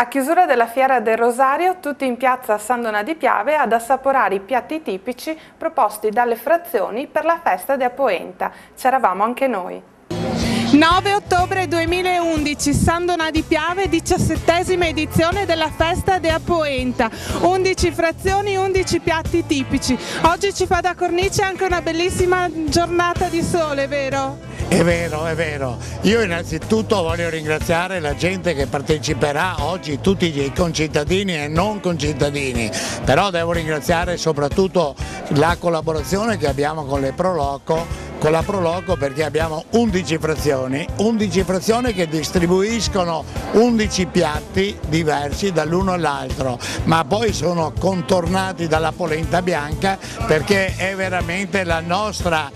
A chiusura della Fiera del Rosario, tutti in piazza San Donà di Piave ad assaporare i piatti tipici proposti dalle frazioni per la festa di Apoenta. C'eravamo anche noi. 9 ottobre 2011, San Donà di Piave, 17ª edizione della festa di Apoenta. 11 frazioni, 11 piatti tipici. Oggi ci fa da cornice anche una bellissima giornata di sole, vero? È vero, è vero. Io innanzitutto voglio ringraziare la gente che parteciperà oggi, tutti i concittadini e non concittadini, però devo ringraziare soprattutto la collaborazione che abbiamo con le Proloco, con la Proloco, perché abbiamo 11 frazioni che distribuiscono 11 piatti diversi dall'uno all'altro, ma poi sono contornati dalla polenta bianca, perché è veramente la nostra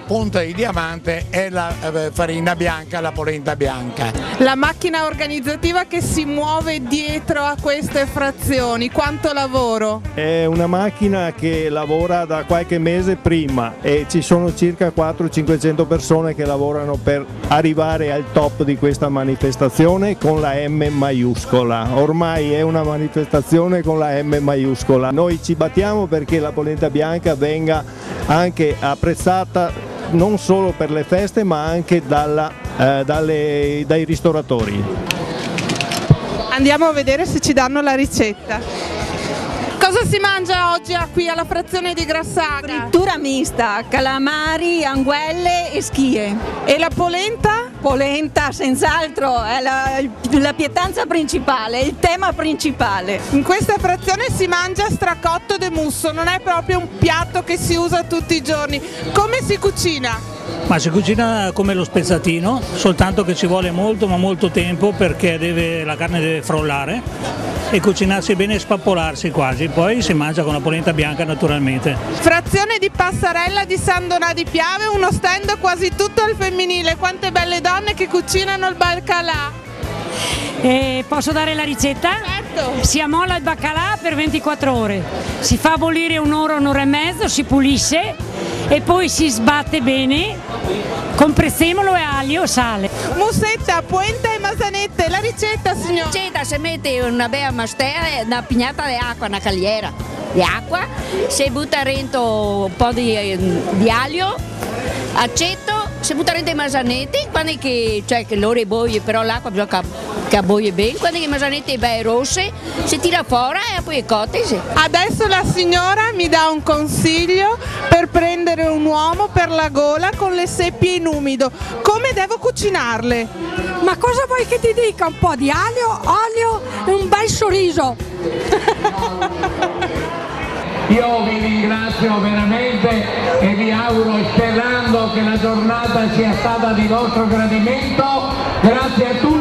punta di diamante è la farina bianca, la polenta bianca. La macchina organizzativa che si muove dietro a queste frazioni, quanto lavoro? È una macchina che lavora da qualche mese prima e ci sono circa 400-500 persone che lavorano per arrivare al top di questa manifestazione con la M maiuscola. Ormai è una manifestazione con la M maiuscola. Noi ci battiamo perché la polenta bianca venga anche apprezzata non solo per le feste ma anche dai ristoratori. Andiamo a vedere se ci danno la ricetta. Cosa si mangia oggi qui alla frazione di Grassaga? Frittura mista, calamari, anguelle e schie. E la polenta? Polenta senz'altro, è la pietanza principale, il tema principale. In questa frazione si mangia stracotto de musso, non è proprio un piatto che si usa tutti i giorni. Come si cucina? Ma si cucina come lo spezzatino, soltanto che ci vuole molto ma molto tempo, perché la carne deve frollare e cucinarsi bene e spappolarsi quasi, poi si mangia con la polenta bianca naturalmente. Frazione di Passarella di San Donà di Piave, uno stand quasi tutto al femminile, quante belle donne che cucinano il baccalà. Posso dare la ricetta? Certo. Si ammolla il baccalà per 24 ore, si fa bollire un'ora, un'ora e mezzo, si pulisce e poi si sbatte bene con prezzemolo e aglio e sale. Mussetta, Apoenta e Masanette, la ricetta signora? La ricetta si mette una bella mastera, una pignata di acqua, una cagliera di acqua, si butta dentro un po' di aglio, aceto, si butta dentro i masanetti, quando che l'ore bolle, però l'acqua bisogna che bolle bene, quando i masanetti bei rossi, si tira fuori e poi è cotte. Adesso la signora mi dà un consiglio per prendere un uomo per la gola con le seppie in umido. Come devo cucinarle? Ma cosa vuoi che ti dica? Un po' di olio e un bel sorriso. Io vi ringrazio veramente e vi auguro, sperando che la giornata sia stata di vostro gradimento. Grazie a tutti.